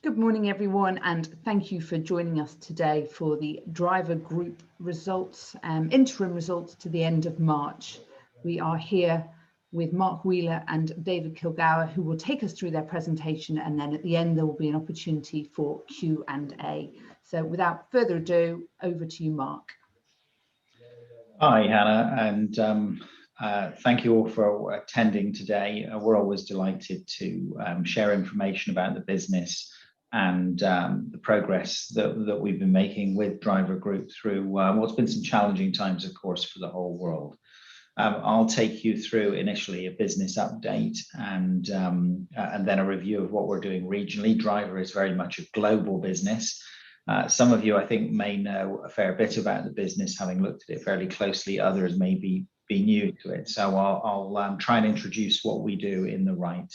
Good morning, everyone, and thank you for joining us today for the driver group results, interim results to the end of March. We are here with Mark Wheeler and David Kilgour, who will take us through their presentation, and then at the end there will be an opportunity for Q&A. So without further ado, over to you, Mark. Hi, Hannah, and thank you all for attending today. We're always delighted to share information about the business and the progress that we've been making with Driver Group through what's been some challenging times, of course, for the whole world. I'll take you through initially a business update and then a review of what we're doing regionally. Driver is very much a global business. Some of you, I think, may know a fair bit about the business, having looked at it fairly closely. Others may be new to it. So I'll try and introduce what we do in the right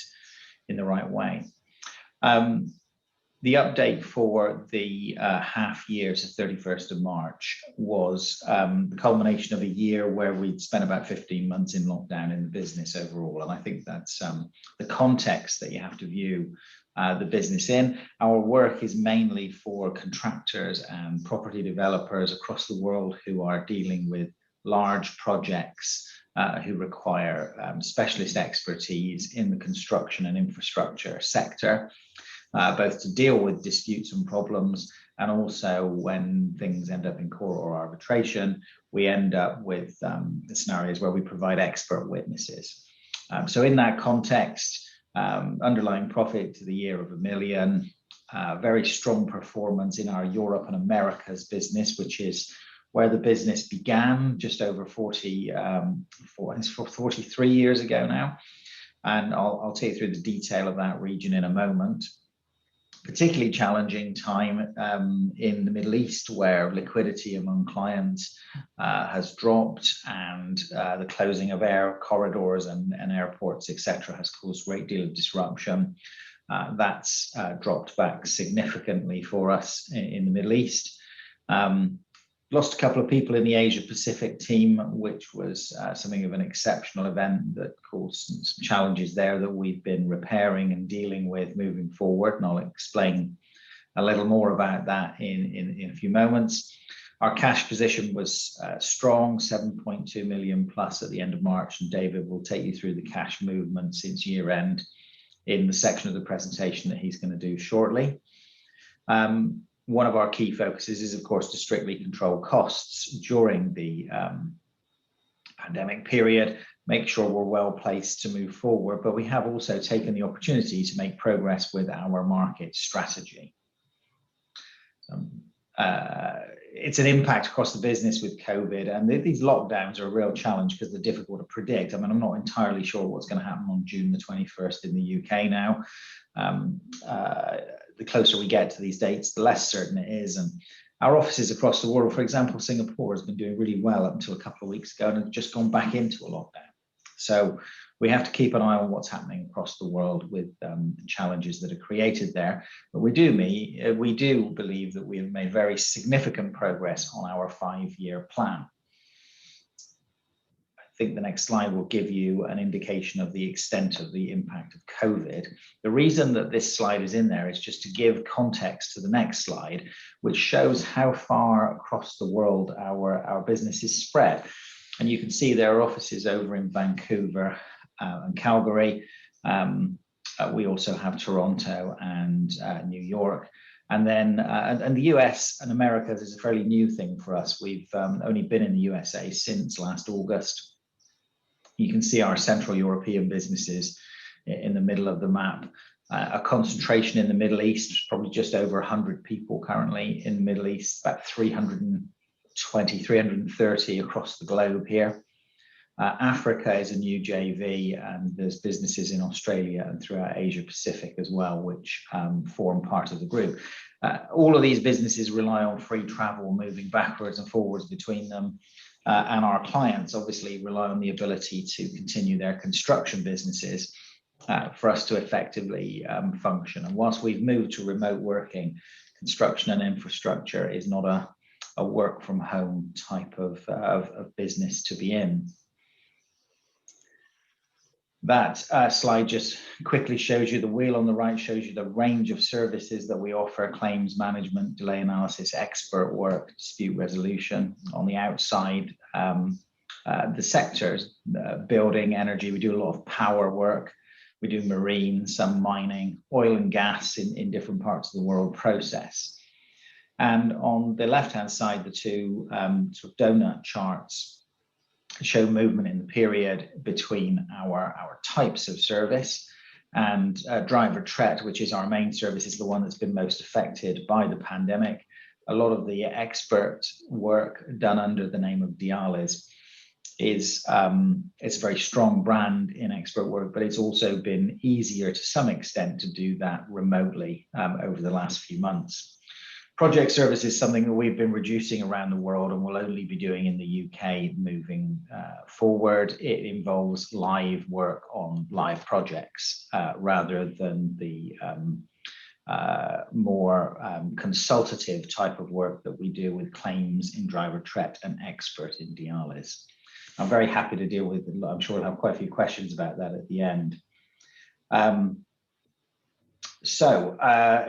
way. The update for the half year to 31st of March was the culmination of a year where we'd spent about 15 months in lockdown in the business overall. And I think that's the context that you have to view the business in. Our work is mainly for contractors and property developers across the world who are dealing with large projects who require specialist expertise in the construction and infrastructure sector. Both to deal with disputes and problems, and also when things end up in court or arbitration, we end up with the scenarios where we provide expert witnesses. So in that context, underlying profit to the year of £1 million, very strong performance in our Europe and Americas business, which is where the business began just over 43 years ago now. And I'll take you through the detail of that region in a moment. Particularly challenging time in the Middle East, where liquidity among clients has dropped, and the closing of air corridors and airports, etc., has caused a great deal of disruption. That's dropped back significantly for us in the Middle East. Lost a couple of people in the Asia Pacific team, which was something of an exceptional event that caused some challenges there that we've been repairing and dealing with moving forward. And I'll explain a little more about that in a few moments. Our cash position was strong, 7.2 million plus at the end of March, and David will take you through the cash movement since year end in the section of the presentation that he's going to do shortly. One of our key focuses is, of course, to strictly control costs during the pandemic period, make sure we're well placed to move forward, but we have also taken the opportunity to make progress with our market strategy. It's an impact across the business with COVID, and these lockdowns are a real challenge because they're difficult to predict. I mean, I'm not entirely sure what's going to happen on June the 21st in the UK now. The closer we get to these dates, the less certain it is. And our offices across the world, for example, Singapore has been doing really well up until a couple of weeks ago and have just gone back into a lockdown. So we have to keep an eye on what's happening across the world with the challenges that are created there. But we do believe that we have made very significant progress on our 5-year plan. I think the next slide will give you an indication of the extent of the impact of COVID. The reason that this slide is in there is just to give context to the next slide, which shows how far across the world our business is spread. And you can see there are offices over in Vancouver and Calgary. We also have Toronto and New York. And then and the US and Americas is a fairly new thing for us. We've only been in the USA since last August. You can see our Central European businesses in the middle of the map. A concentration in the Middle East, probably just over 100 people currently in the Middle East, about 320, 330 across the globe here. Africa is a new JV, and there's businesses in Australia and throughout Asia Pacific as well, which form part of the group. All of these businesses rely on free travel, moving backwards and forwards between them. And our clients obviously rely on the ability to continue their construction businesses for us to effectively function. And whilst we've moved to remote working, construction and infrastructure is not a work from home type of business to be in. That slide just quickly shows you, the wheel on the right shows you the range of services that we offer: claims management, delay analysis, expert work, dispute resolution. On the outside, the sectors, building, energy, we do a lot of power work. We do marine, some mining, oil and gas in different parts of the world, process. And on the left-hand side, the two sort of donut charts show movement in the period between our types of service. And driver threat, which is our main service, is the one that's been most affected by the pandemic. A lot of the expert work done under the name of Dialis is it's a very strong brand in expert work, but it's also been easier to some extent to do that remotely over the last few months. Project service is something that we've been reducing around the world and will only be doing in the UK moving forward. It involves live work on live projects rather than the more consultative type of work that we do with claims in driver threat and expert in Dialis. I'm very happy to deal with it. I'm sure we'll have quite a few questions about that at the end.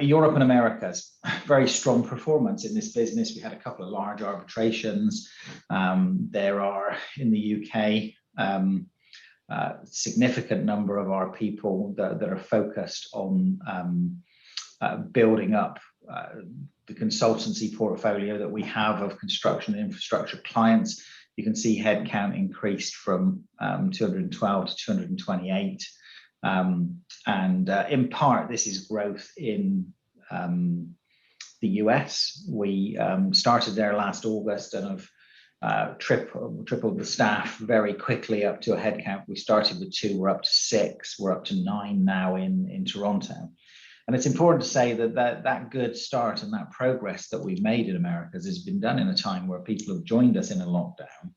Europe and Americas, very strong performance in this business. We had a couple of large arbitrations. There are, in the UK, significant number of our people that are focused on building up the consultancy portfolio that we have of construction and infrastructure clients. You can see headcount increased from 212 to 228. And in part, this is growth in the US. We started there last August and have tripled the staff very quickly up to a headcount. We started with 2, we're up to 6, we're up to 9 now in Toronto. And it's important to say that good start and that progress that we've made in Americas has been done in a time where people have joined us in a lockdown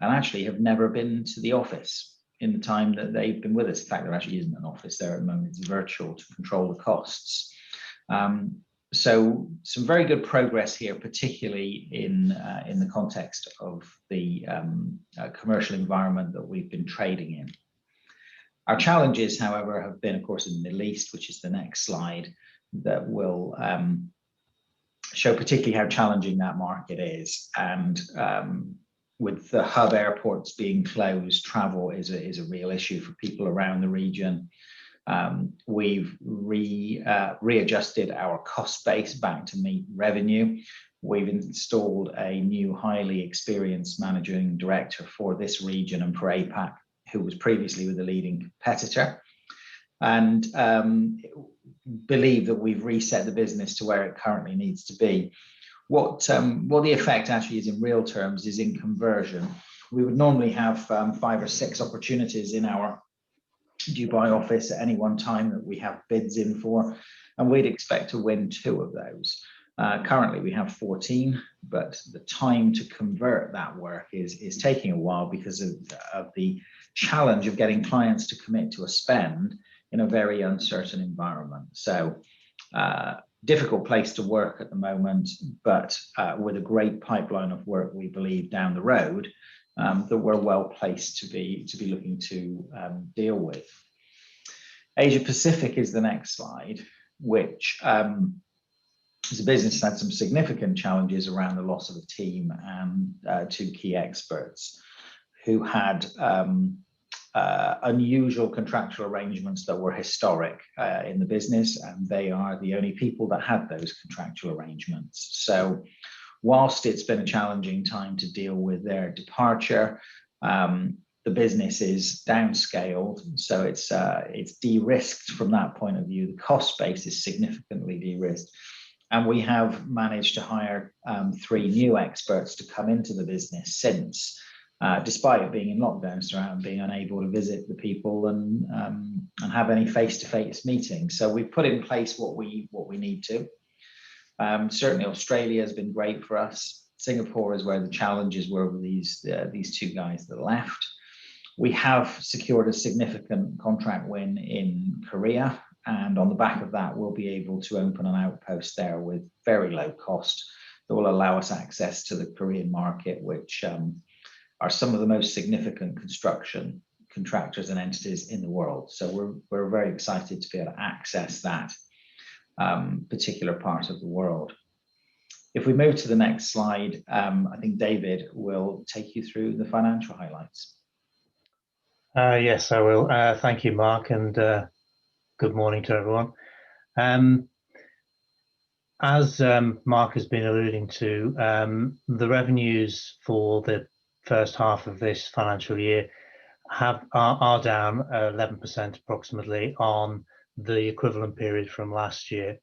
and actually have never been to the office in the time that they've been with us. In fact, there actually isn't an office there at the moment. It's virtual to control the costs. So some very good progress here, particularly in the context of the commercial environment that we've been trading in. Our challenges, however, have been, of course, in the Middle East, which is the next slide, that will show particularly how challenging that market is. And with the hub airports being closed, travel is a real issue for people around the region. We've readjusted our cost base back to meet revenue. We've installed a new highly experienced managing director for this region and for APAC, who was previously with a leading competitor, and believe that we've reset the business to where it currently needs to be. What the effect actually is in real terms is in conversion. We would normally have 5 or 6 opportunities in our Dubai office at any one time that we have bids in for, and we'd expect to win 2 of those. Currently we have 14, but the time to convert that work is taking a while because of the challenge of getting clients to commit to a spend in a very uncertain environment. So difficult place to work at the moment, but with a great pipeline of work, we believe down the road that we're well placed to be looking to deal with. Asia Pacific is the next slide, which is a business that had some significant challenges around the loss of a team and 2 key experts who had unusual contractual arrangements that were historic in the business, and they are the only people that had those contractual arrangements. So whilst it's been a challenging time to deal with their departure, the business is downscaled, so it's de-risked from that point of view. The cost base is significantly de-risked, and we have managed to hire 3 new experts to come into the business since, despite it being in lockdown, around being unable to visit the people and have any face-to-face meetings. So we've put in place what we need to. Certainly Australia has been great for us. Singapore is where the challenges were with these 2 guys that left. We have secured a significant contract win in Korea, and on the back of that, we'll be able to open an outpost there with very low cost that will allow us access to the Korean market, which are some of the most significant construction contractors and entities in the world. So we're very excited to be able to access that particular part of the world. If we move to the next slide, I think David will take you through the financial highlights. Yes, I will. Thank you, Mark, and good morning to everyone. As Mark has been alluding to, the revenues for the first half of this financial year are down 11% approximately on the equivalent period from last year.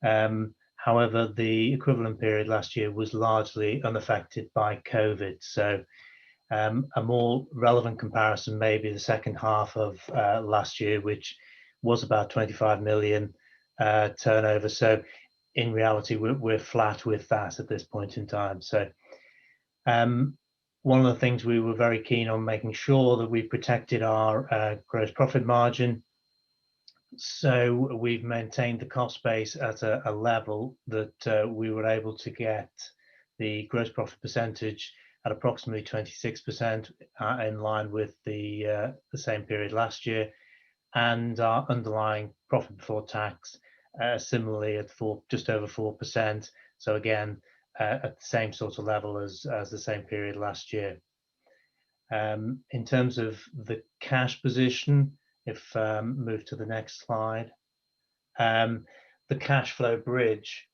However, the equivalent period last year was largely unaffected by COVID. So a more relevant comparison may be the second half of last year, which was about 25 million turnover. So in reality, we're flat with that at this point in time. So one of the things we were very keen on making sure that we protected our gross profit margin. So we've maintained the cost base at a level that we were able to get the gross profit percentage at approximately 26%, in line with the same period last year, and our underlying profit before tax similarly at just over 4%. So again, at the same sort of level as the same period last year. In terms of the cash position, if move to the next slide, the cash flow bridge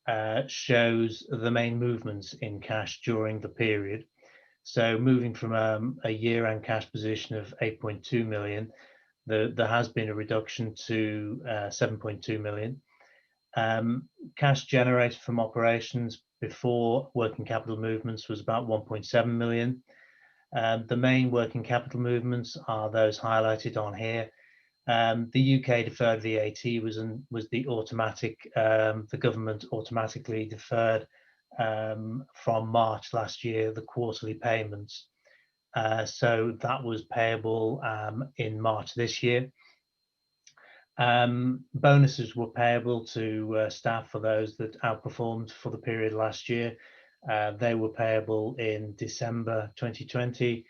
shows the main movements in cash during the period. So moving from a year-end cash position of 8.2 million, there has been a reduction to 7.2 million. Cash generated from operations before working capital movements was about 1.7 million. The main working capital movements are those highlighted on here. The UK deferred VAT was the automatic, the government automatically deferred from March last year the quarterly payments. So that was payable in March this year. Bonuses were payable to staff for those that outperformed for the period last year. They were payable in December 2020,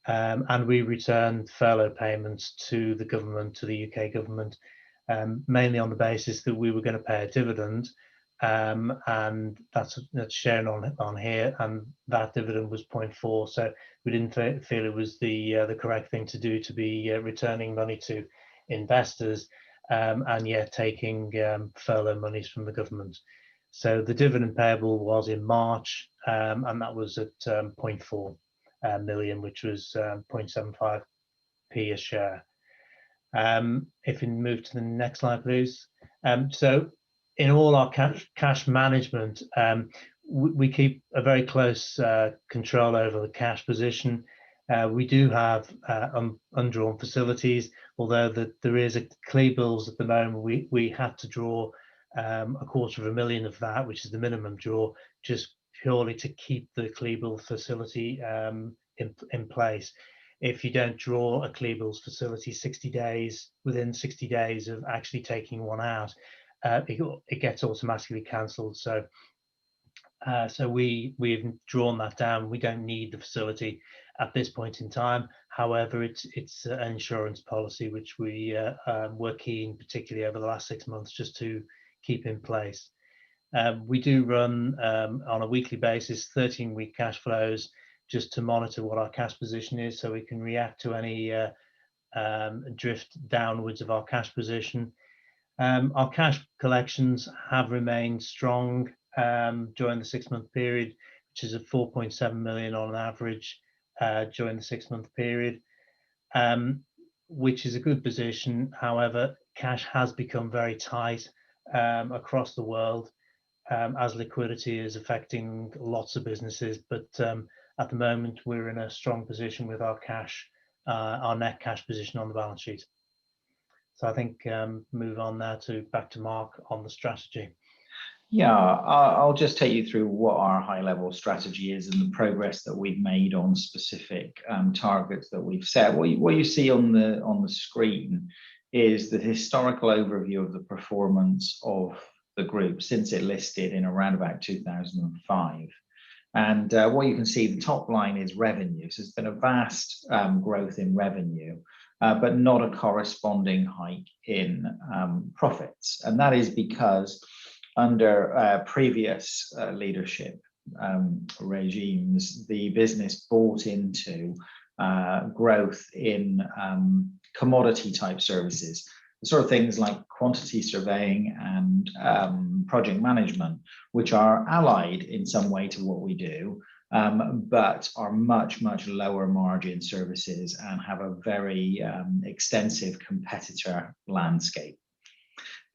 and we returned furlough payments to the government, to the UK government, mainly on the basis that we were going to pay a dividend, and that's shown on here, and that dividend was 0.4. So we didn't feel it was the correct thing to do, to be returning money to investors and yet taking furlough monies from the government. So the dividend payable was in March, and that was at 0.4 million, which was 0.75p a share. If we move to the next slide, please. So in all our cash management, we keep a very close control over the cash position. We do have undrawn facilities, although there is a Kilgour at the moment. We had to draw 250,000 of that, which is the minimum draw, just purely to keep the Kilgour facility in place. If you don't draw a Kilgour facility within 60 days of actually taking one out, it gets automatically cancelled. So we've drawn that down. We don't need the facility at this point in time. However, it's an insurance policy which we were keen, particularly over the last 6 months, just to keep in place. We do run on a weekly basis 13-week cash flows, just to monitor what our cash position is, so we can react to any drift downwards of our cash position. Our cash collections have remained strong during the 6-month period, which is at 4.7 million on average during the 6-month period, which is a good position. However, cash has become very tight across the world, as liquidity is affecting lots of businesses. But at the moment, we're in a strong position with our cash, our net cash position on the balance sheet. So I think move on now back to Mark on the strategy. Yeah, I'll just take you through what our high-level strategy is and the progress that we've made on specific targets that we've set. What you see on the screen is the historical overview of the performance of the group since it listed in around about 2005. And what you can see, the top line is revenue. So there's been a vast growth in revenue but not a corresponding hike in profits. And that is because under previous leadership regimes, the business bought into growth in commodity type services, the sort of things like quantity surveying and project management, which are allied in some way to what we do, but are much, much lower margin services and have a very extensive competitor landscape.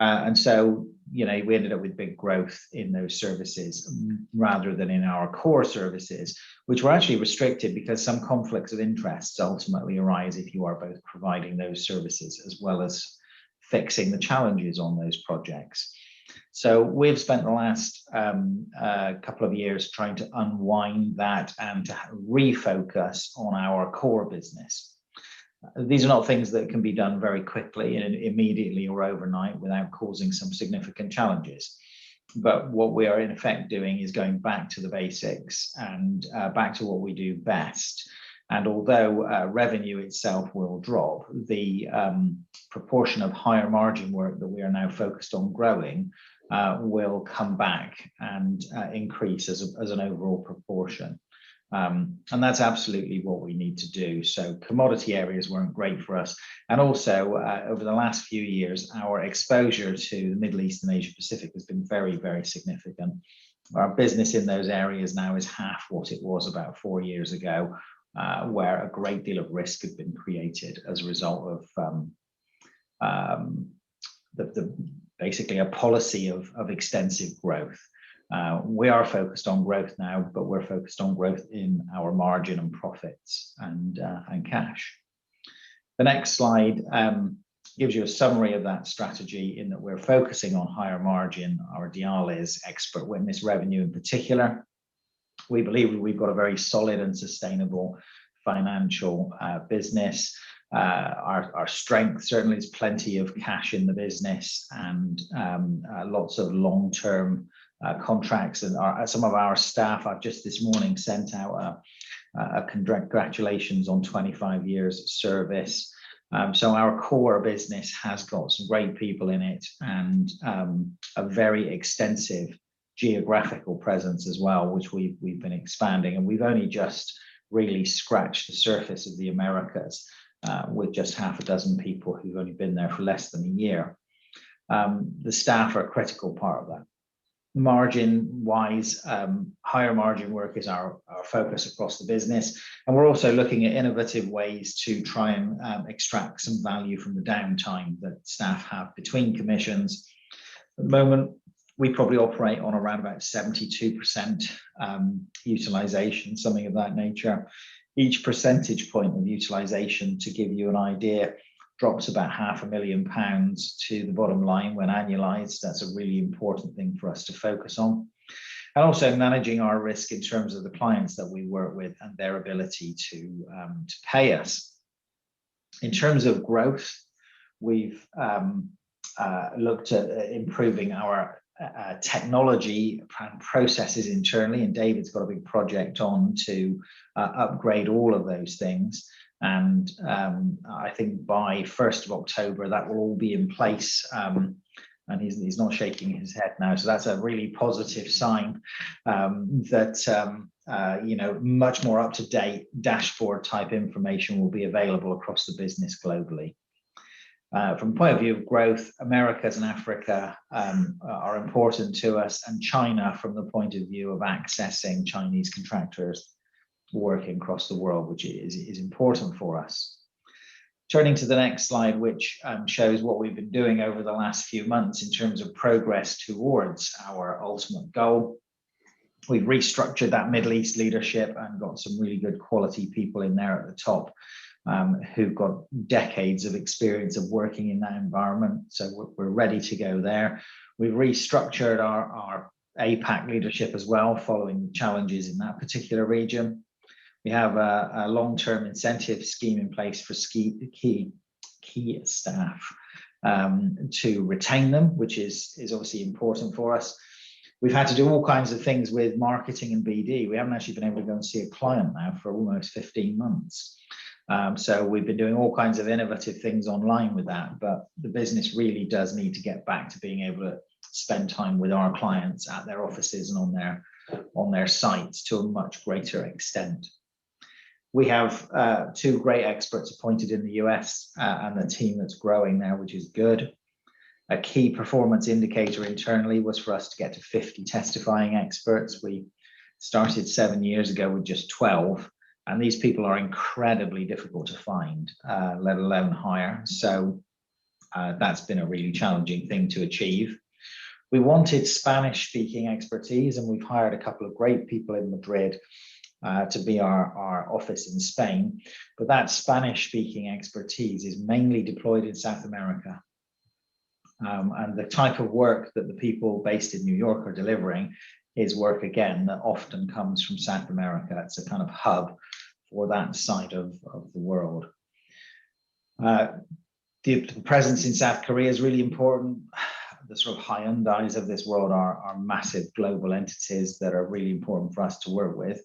And so, we ended up with big growth in those services rather than in our core services, which were actually restricted because some conflicts of interest ultimately arise if you are both providing those services as well as fixing the challenges on those projects. So we've spent the last couple of years trying to unwind that and to refocus on our core business. These are not things that can be done very quickly and immediately or overnight without causing some significant challenges. But what we are in effect doing is going back to the basics and back to what we do best. And although revenue itself will drop, the proportion of higher margin work that we are now focused on growing will come back and increase as an overall proportion. And that's absolutely what we need to do. So commodity areas weren't great for us. And also over the last few years, our exposure to the Middle East and Asia Pacific has been very, very significant. Our business in those areas now is half what it was about 4 years ago, where a great deal of risk had been created as a result of basically a policy of extensive growth. We are focused on growth now, but we're focused on growth in our margin and profits and cash. The next slide gives you a summary of that strategy in that we're focusing on higher margin. Our dial is expert witness revenue in particular. We believe we've got a very solid and sustainable financial business. Our strength certainly is plenty of cash in the business and lots of long-term contracts. And some of our staff, I've just this morning sent out a congratulations on 25 years service. So our core business has got some great people in it and a very extensive geographical presence as well, which we've been expanding. And we've only just really scratched the surface of the Americas with just half a dozen people who've only been there for less than a year. The staff are a critical part of that. Margin-wise, higher margin work is our focus across the business. And we're also looking at innovative ways to try and extract some value from the downtime that staff have between commissions. At the moment, we probably operate on around about 72% utilization, something of that nature. Each percentage point of utilization, to give you an idea, drops about £500,000 to the bottom line when annualized. That's a really important thing for us to focus on. And also managing our risk in terms of the clients that we work with and their ability to pay us. In terms of growth, we've looked at improving our technology and processes internally, and David's got a big project on to upgrade all of those things. And I think by 1st of October, that will all be in place. And he's not shaking his head now. So that's a really positive sign that, much more up-to-date dashboard type information will be available across the business globally. From the point of view of growth, Americas and Africa are important to us, and China from the point of view of accessing Chinese contractors working across the world, which is important for us. Turning to the next slide, which shows what we've been doing over the last few months in terms of progress towards our ultimate goal. We've restructured that Middle East leadership and got some really good quality people in there at the top who've got decades of experience of working in that environment. So we're ready to go there. We've restructured our APAC leadership as well, following the challenges in that particular region. We have a long-term incentive scheme in place for key staff to retain them, which is obviously important for us. We've had to do all kinds of things with marketing and BD. We haven't actually been able to go and see a client now for almost 15 months. So we've been doing all kinds of innovative things online with that, but the business really does need to get back to being able to spend time with our clients at their offices and on their sites to a much greater extent. We have 2 great experts appointed in the US and a team that's growing now, which is good. A key performance indicator internally was for us to get to 50 testifying experts. We started 7 years ago with just 12, and these people are incredibly difficult to find, let alone hire. So that's been a really challenging thing to achieve. We wanted Spanish-speaking expertise, and we've hired a couple of great people in Madrid to be our office in Spain. But that Spanish-speaking expertise is mainly deployed in South America. And the type of work that the people based in New York are delivering is work, again, that often comes from South America. It's a kind of hub for that side of the world. The presence in South Korea is really important. The sort of Hyundais of this world are massive global entities that are really important for us to work with.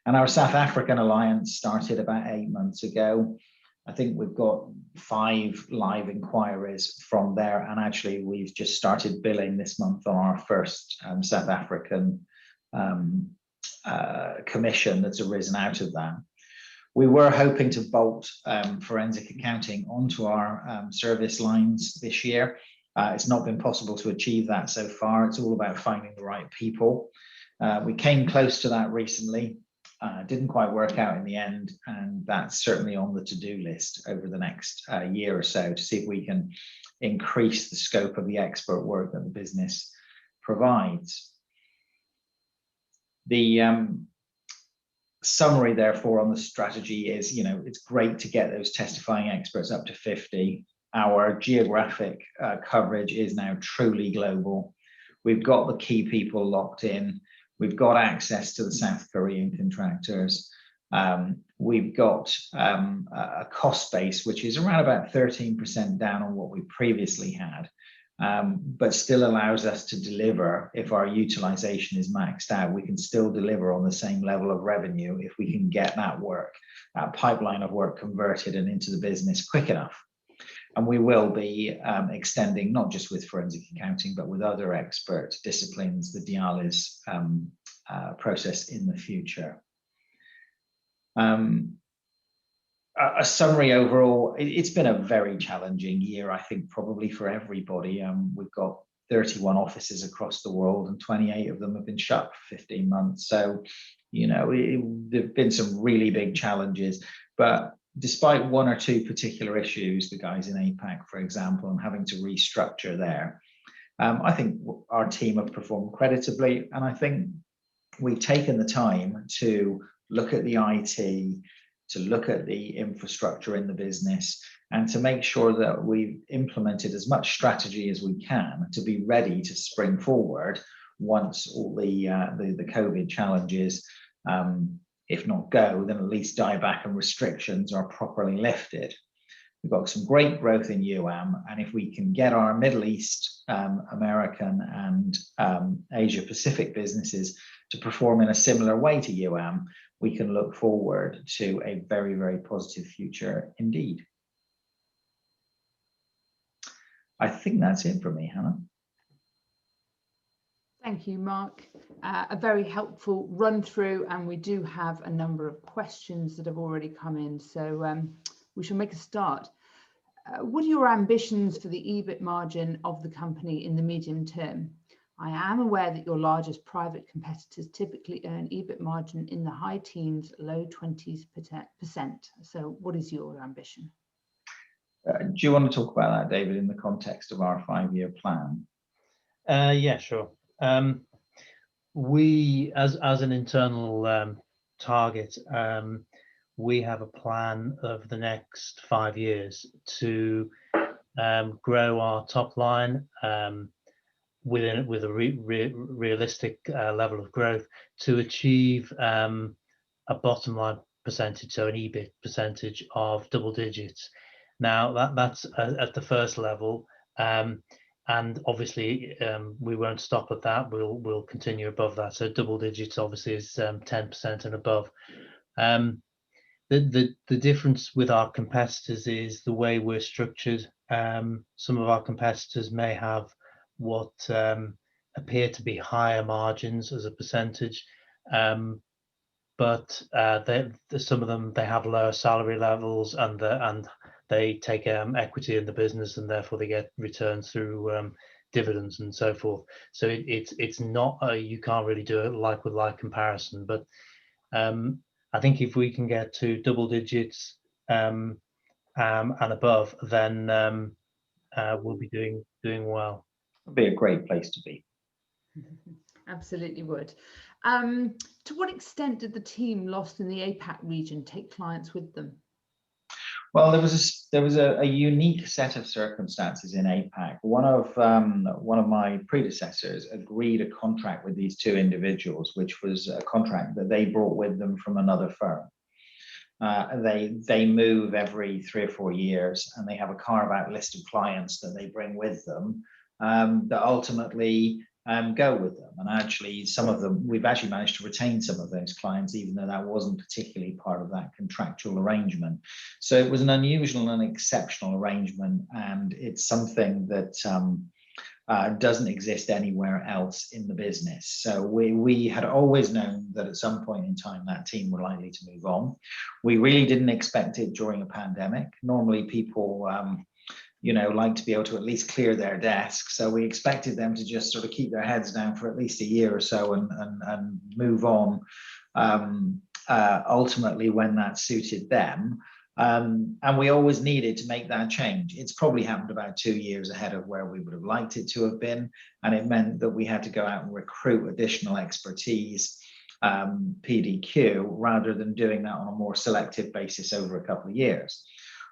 And our South African alliance started about 8 months ago. I think we've got 5 live inquiries from there, and actually we've just started billing this month on our first South African commission that's arisen out of that. We were hoping to bolt forensic accounting onto our service lines this year. It's not been possible to achieve that so far. It's all about finding the right people. We came close to that recently. Didn't quite work out in the end, and that's certainly on the to-do list over the next year or so to see if we can increase the scope of the expert work that the business provides. The summary, therefore, on the strategy is, it's great to get those testifying experts up to 50. Our geographic coverage is now truly global. We've got the key people locked in. We've got access to the South Korean contractors. We've got a cost base, which is around about 13% down on what we previously had, but still allows us to deliver. If our utilization is maxed out, we can still deliver on the same level of revenue if we can get that work, that pipeline of work converted and into the business quick enough. And we will be extending, not just with forensic accounting, but with other expert disciplines, the Dialis process in the future. A summary overall, it's been a very challenging year, I think, probably for everybody. We've got 31 offices across the world, and 28 of them have been shut for 15 months. So, there've been some really big challenges, but despite 1 or 2 particular issues, the guys in APAC, for example, and having to restructure there, I think our team have performed creditably, and I think we've taken the time to look at the IT, to look at the infrastructure in the business, and to make sure that we've implemented as much strategy as we can to be ready to spring forward once all the COVID challenges, if not go, then at least die back and restrictions are properly lifted. We've got some great growth in UAM, and if we can get our Middle East, American and Asia Pacific businesses to perform in a similar way to UAM, we can look forward to a very, very positive future indeed. I think that's it for me, Hannah. Thank you, Mark. A very helpful run through, and we do have a number of questions that have already come in, so we shall make a start. What are your ambitions for the EBIT margin of the company in the medium term? I am aware that your largest private competitors typically earn EBIT margin in the high teens, low 20%. So what is your ambition? Do you want to talk about that, David, in the context of our 5-year plan? Yeah, sure. We, as an internal target, we have a plan of the next 5 years to grow our top line with a realistic level of growth to achieve a bottom line percentage, so an EBIT percentage of double digits. Now that's at the first level, and obviously we won't stop at that. We'll continue above that. So double digits obviously is 10% and above. The difference with our competitors is the way we're structured. Some of our competitors may have what appear to be higher margins as a percentage, but some of them, they have lower salary levels, and they take equity in the business, and therefore they get returns through dividends and so forth. So it's not you can't really do it like with like comparison, but I think if we can get to double digits and above, then we'll be doing well. It'd be a great place to be. Absolutely would. To what extent did the team lost in the APAC region take clients with them? Well, there was a unique set of circumstances in APAC. One of my predecessors agreed a contract with these two individuals, which was a contract that they brought with them from another firm. They move every 3 or 4 years, and they have a carve-out list of clients that they bring with them that ultimately go with them. And actually, some of them, we've actually managed to retain some of those clients, even though that wasn't particularly part of that contractual arrangement. So it was an unusual and exceptional arrangement, and it's something that doesn't exist anywhere else in the business. So we had always known that at some point in time that team were likely to move on. We really didn't expect it during a pandemic. Normally people like to be able to at least clear their desks. So we expected them to just sort of keep their heads down for at least a year or so and move on ultimately when that suited them. And we always needed to make that change. It's probably happened about 2 years ahead of where we would have liked it to have been. And it meant that we had to go out and recruit additional expertise, PDQ, rather than doing that on a more selective basis over a couple of years.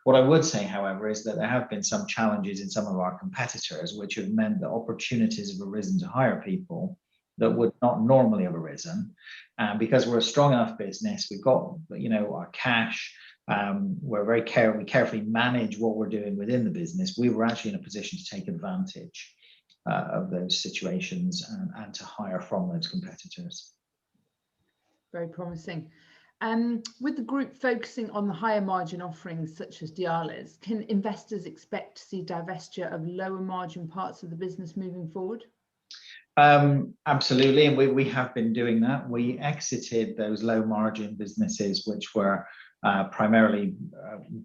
What I would say, however, is that there have been some challenges in some of our competitors, which have meant that opportunities have arisen to hire people that would not normally have arisen. And because we're a strong enough business, we've got our cash, we carefully manage what we're doing within the business. We were actually in a position to take advantage of those situations and to hire from those competitors. Very promising. With the group focusing on the higher margin offerings such as Diales, can investors expect to see divestiture of lower margin parts of the business moving forward? Absolutely, and we have been doing that. We exited those low margin businesses which were primarily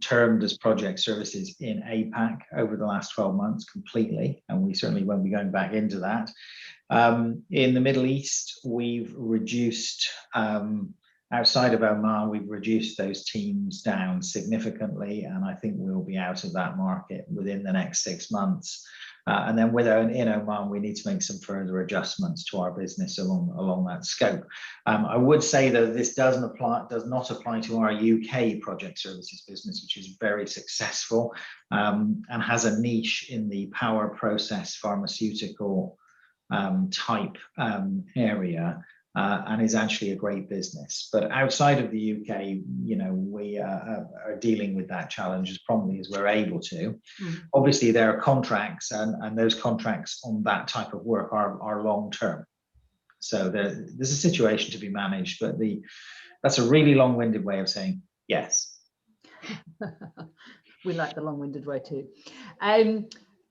termed as project services in APAC over the last 12 months completely, and we certainly won't be going back into that. In the Middle East, we've reduced outside of Oman, we've reduced those teams down significantly, and I think we'll be out of that market within the next 6 months. And then in Oman, we need to make some further adjustments to our business along that scope. I would say that this does not apply to our UK project services business, which is very successful and has a niche in the power process pharmaceutical type area. And is actually a great business. But outside of the UK, we are dealing with that challenge as promptly as we're able to. Obviously, there are contracts, and those contracts on that type of work are long term. So there's a situation to be managed, but that's a really long-winded way of saying yes. We like the long-winded way too.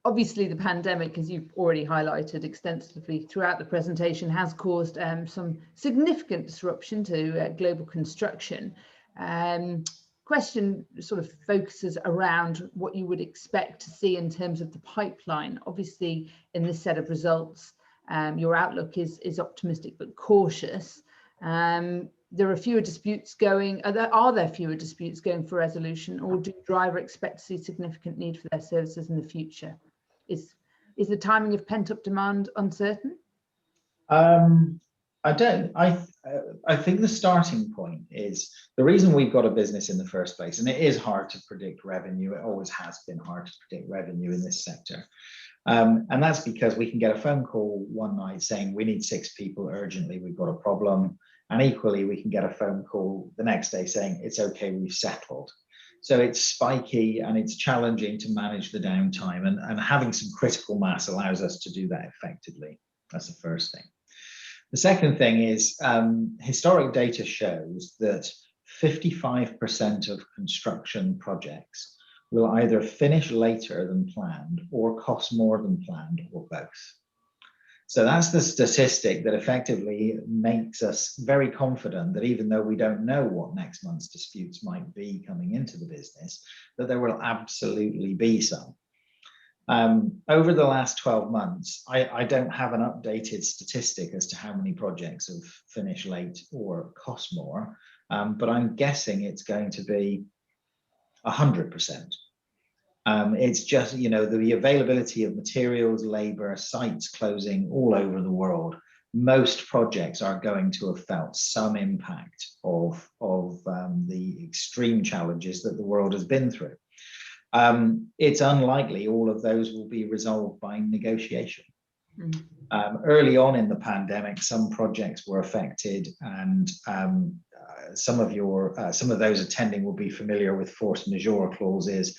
Obviously, the pandemic, as you've already highlighted extensively throughout the presentation, has caused some significant disruption to global construction. Question sort of focuses around what you would expect to see in terms of the pipeline. Obviously, in this set of results, your outlook is optimistic but cautious. There are fewer disputes going. Are there fewer disputes going for resolution, or do drivers expect to see significant need for their services in the future? Is the timing of pent-up demand uncertain? I think the starting point is the reason we've got a business in the first place, and it is hard to predict revenue. It always has been hard to predict revenue in this sector. And that's because we can get a phone call one night saying we need 6 people urgently, we've got a problem. And equally, we can get a phone call the next day saying it's okay, we've settled. So it's spiky and it's challenging to manage the downtime, and having some critical mass allows us to do that effectively. That's the first thing. The second thing is historic data shows that 55% of construction projects will either finish later than planned or cost more than planned, or both. So that's the statistic that effectively makes us very confident that even though we don't know what next month's disputes might be coming into the business, that there will absolutely be some. Over the last 12 months, I don't have an updated statistic as to how many projects have finished late or cost more, but I'm guessing it's going to be 100%. It's just, you know, the availability of materials, labor, sites closing all over the world. Most projects are going to have felt some impact of the extreme challenges that the world has been through. It's unlikely all of those will be resolved by negotiation. Early on in the pandemic, some projects were affected, and some of those attending will be familiar with force majeure clauses.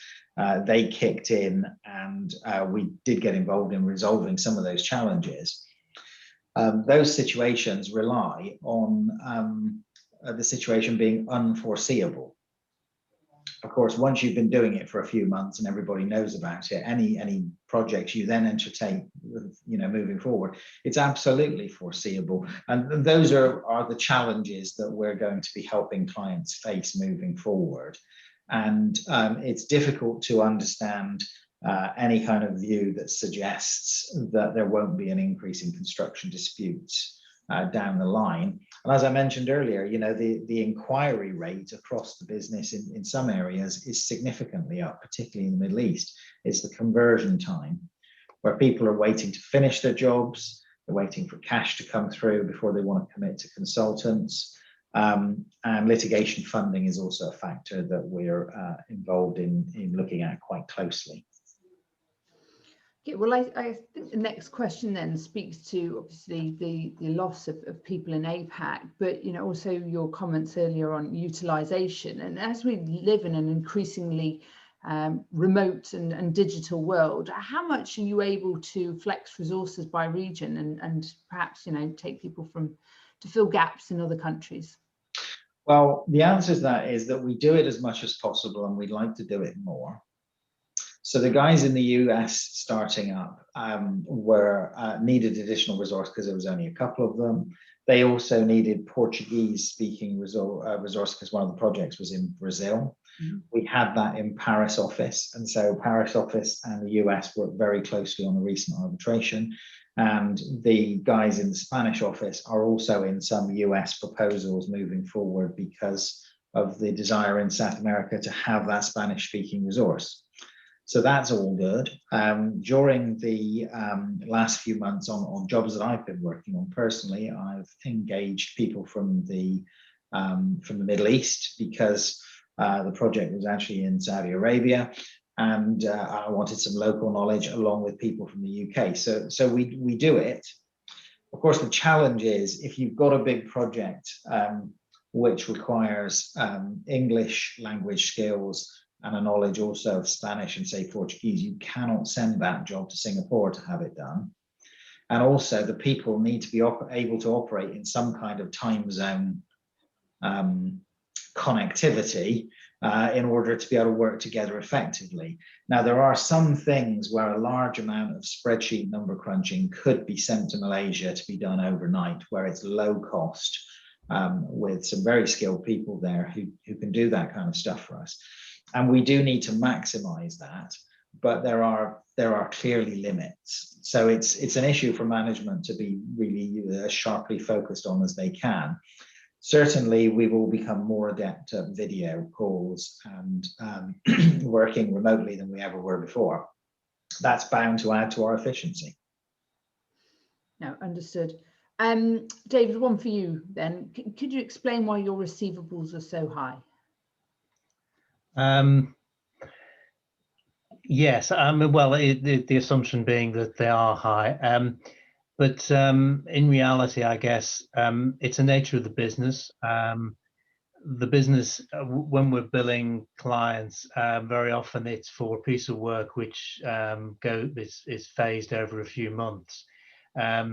They kicked in, and we did get involved in resolving some of those challenges. Those situations rely on the situation being unforeseeable. Of course, once you've been doing it for a few months and everybody knows about it, any projects you then entertain, you know, moving forward, it's absolutely foreseeable. And those are the challenges that we're going to be helping clients face moving forward. And it's difficult to understand any kind of view that suggests that there won't be an increase in construction disputes down the line. And as I mentioned earlier, you know, the inquiry rate across the business in some areas is significantly up, particularly in the Middle East. It's the conversion time, where people are waiting to finish their jobs, they're waiting for cash to come through before they want to commit to consultants. And litigation funding is also a factor that we're involved in looking at quite closely. Yeah, well, I think the next question then speaks to obviously the loss of people in APAC, but you know, also your comments earlier on utilisation. And as we live in an increasingly remote and digital world, how much are you able to flex resources by region and perhaps, you know, take people to fill gaps in other countries? Well, the answer to that is that we do it as much as possible, and we'd like to do it more. So the guys in the US starting up needed additional resource because there was only a couple of them. They also needed Portuguese-speaking resource because one of the projects was in Brazil. We had that in Paris office, and so Paris office and the US worked very closely on the recent arbitration. And the guys in the Spanish office are also in some US proposals moving forward because of the desire in South America to have that Spanish-speaking resource. So that's all good. During the last few months on jobs that I've been working on personally, I've engaged people from the Middle East because the project was actually in Saudi Arabia, and I wanted some local knowledge along with people from the UK. So we do it. Of course, the challenge is if you've got a big project which requires English language skills and a knowledge also of Spanish and say Portuguese, you cannot send that job to Singapore to have it done. And also the people need to be able to operate in some kind of time zone connectivity in order to be able to work together effectively. Now, there are some things where a large amount of spreadsheet number crunching could be sent to Malaysia to be done overnight, where it's low cost with some very skilled people there who can do that kind of stuff for us. And we do need to maximize that, but there are clearly limits. So it's an issue for management to be really as sharply focused on as they can. Certainly, we've all become more adept at video calls and working remotely than we ever were before. That's bound to add to our efficiency. No, understood. David, one for you then. Could you explain why your receivables are so high? Yes, well, the assumption being that they are high, but in reality, I guess it's the nature of the business. The business, when we're billing clients, very often it's for a piece of work which is phased over a few months.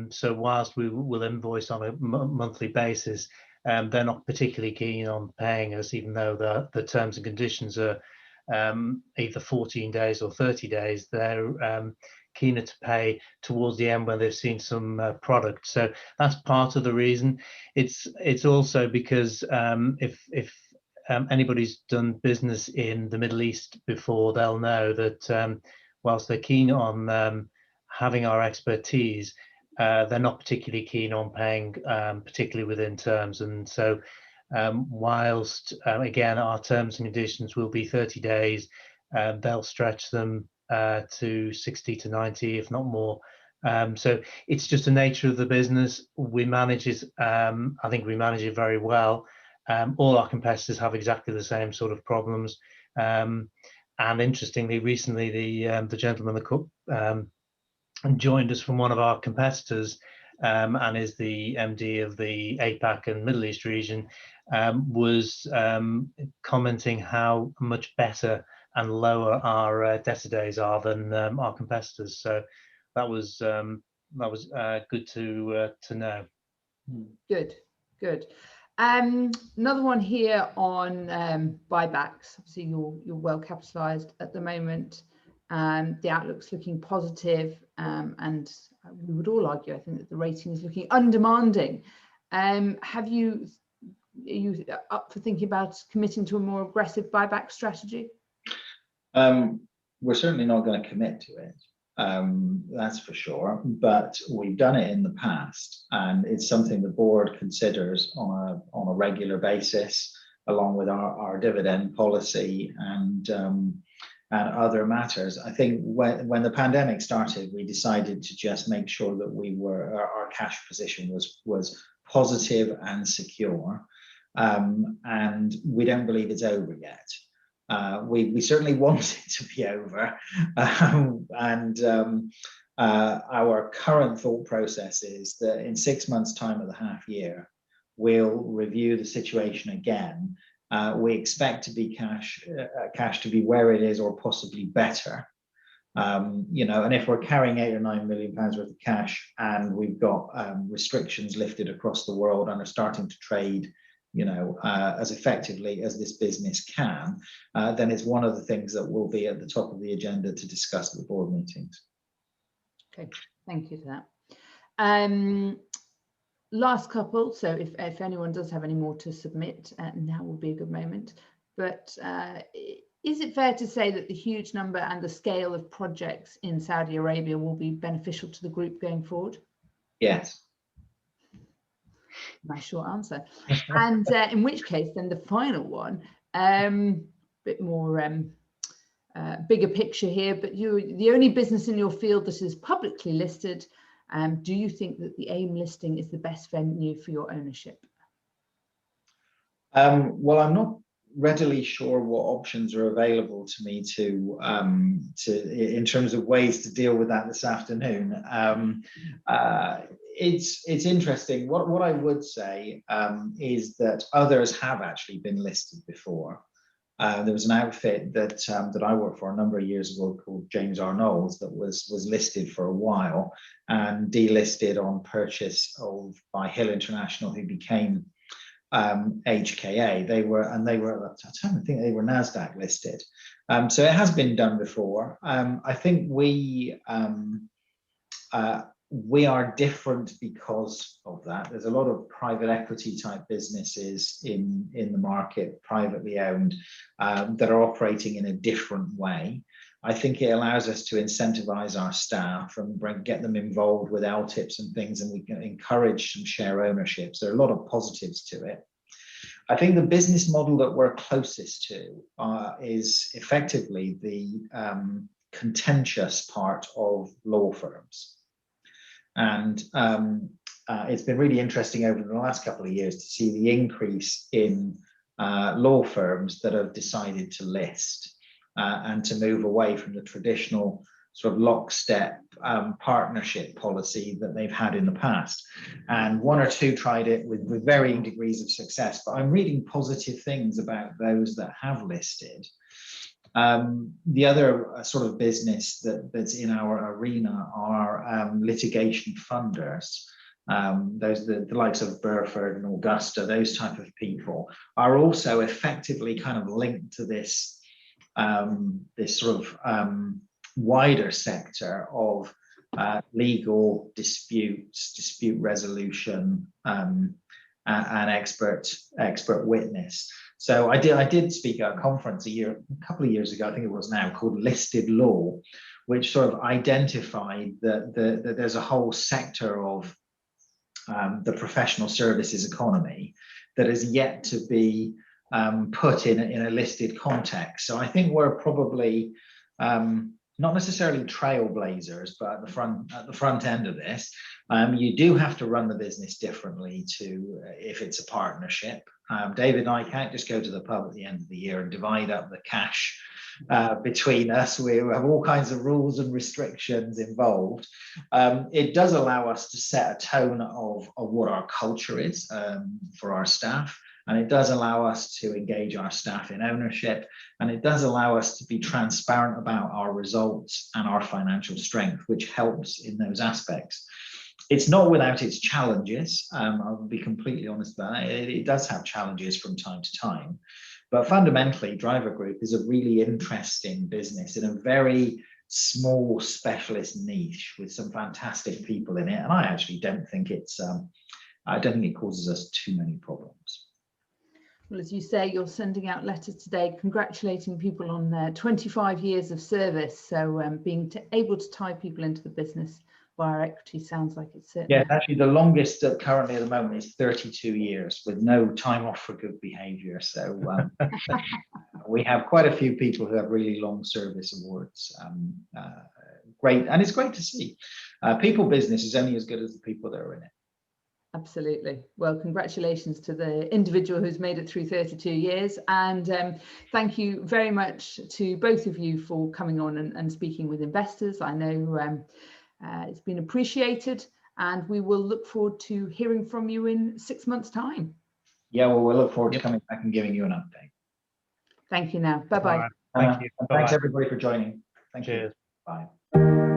So whilst we will invoice on a monthly basis, they're not particularly keen on paying us, even though the terms and conditions are either 14 days or 30 days. They're keener to pay towards the end when they've seen some product. So that's part of the reason. It's also because if anybody's done business in the Middle East before, they'll know that whilst they're keen on having our expertise, they're not particularly keen on paying, particularly within terms. And so whilst again our terms and conditions will be 30 days, they'll stretch them to 60 to 90, if not more. So it's just the nature of the business. We manage it, I think we manage it very well. All our competitors have exactly the same sort of problems. And interestingly, recently the gentleman that joined us from one of our competitors, and is the MD of the APAC and Middle East region, was commenting how much better and lower our debtor days are than our competitors. So that was good to know. Good. Another one here on buybacks. Obviously, you're well capitalized at the moment. The outlook's looking positive, and we would all argue, I think, that the rating is looking undemanding. Are you up for thinking about committing to a more aggressive buyback strategy? We're certainly not going to commit to it, that's for sure, but we've done it in the past, and it's something the board considers on a regular basis, along with our dividend policy and other matters. I think when the pandemic started, we decided to just make sure that our cash position was positive and secure, and we don't believe it's over yet. We certainly want it to be over, and our current thought process is that in 6 months' time at the half year, we'll review the situation again. We expect to be cash to be where it is or possibly better. And if we're carrying £8 or £9 million worth of cash, and we've got restrictions lifted across the world and are starting to trade as effectively as this business can, then it's one of the things that will be at the top of the agenda to discuss at the board meetings. Okay, thank you for that. Last couple, so if anyone does have any more to submit, now will be a good moment. But is it fair to say that the huge number and the scale of projects in Saudi Arabia will be beneficial to the group going forward? Yes. My short answer. And in which case, then the final one, bit more bigger picture here, but you're the only business in your field that is publicly listed. Do you think that the AIM listing is the best venue for your ownership? Well, I'm not readily sure what options are available to me to in terms of ways to deal with that this afternoon. It's interesting. What I would say is that others have actually been listed before. There was an outfit that I worked for a number of years ago called James R. Knowles that was listed for a while and delisted on purchase by Hill International, who became HKA. They were at the time, I think they were NASDAQ listed. So it has been done before. I think we are different because of that. There's a lot of private equity type businesses in the market, privately owned, that are operating in a different way. I think it allows us to incentivize our staff and get them involved with LTIPs and things, and we can encourage some share ownerships. There are a lot of positives to it. I think the business model that we're closest to is effectively the contentious part of law firms. And it's been really interesting over the last couple of years to see the increase in law firms that have decided to list and to move away from the traditional sort of lockstep partnership policy that they've had in the past. And one or two tried it with varying degrees of success, but I'm reading positive things about those that have listed. The other sort of business that's in our arena are litigation funders. the likes of Burford and Augusta, those type of people are also effectively kind of linked to this sort of wider sector of legal disputes, dispute resolution, and expert witness. So I did speak at a conference a couple of years ago, I think it was now, called Listed Law, which sort of identified that there's a whole sector of the professional services economy that is yet to be put in a listed context. So I think we're probably not necessarily trailblazers, but at the front end of this. You do have to run the business differently to if it's a partnership. David and I can't just go to the pub at the end of the year and divide up the cash between us. We have all kinds of rules and restrictions involved. It does allow us to set a tone of what our culture is for our staff. And it does allow us to engage our staff in ownership, and it does allow us to be transparent about our results and our financial strength, which helps in those aspects. It's not without its challenges. I'll be completely honest about that. It does have challenges from time to time, but fundamentally, Driver Group is a really interesting business in a very small specialist niche with some fantastic people in it. And I actually don't think it causes us too many problems. Well, as you say, you're sending out letters today congratulating people on their 25 years of service. So being able to tie people into the business via equity sounds like it's it. Yeah, actually the longest currently at the moment is 32 years with no time off for good behaviour. So we have quite a few people who have really long service awards. Great, and it's great to see. People business is only as good as the people that are in it. Absolutely. Well, congratulations to the individual who's made it through 32 years. And thank you very much to both of you for coming on and speaking with investors. I know it's been appreciated, and we will look forward to hearing from you in 6 months' time. Yeah, well, we'll look forward to coming back and giving you an update. Thank you now. Bye-bye. Thank you. Thanks everybody for joining. Thank you. Cheers. Bye.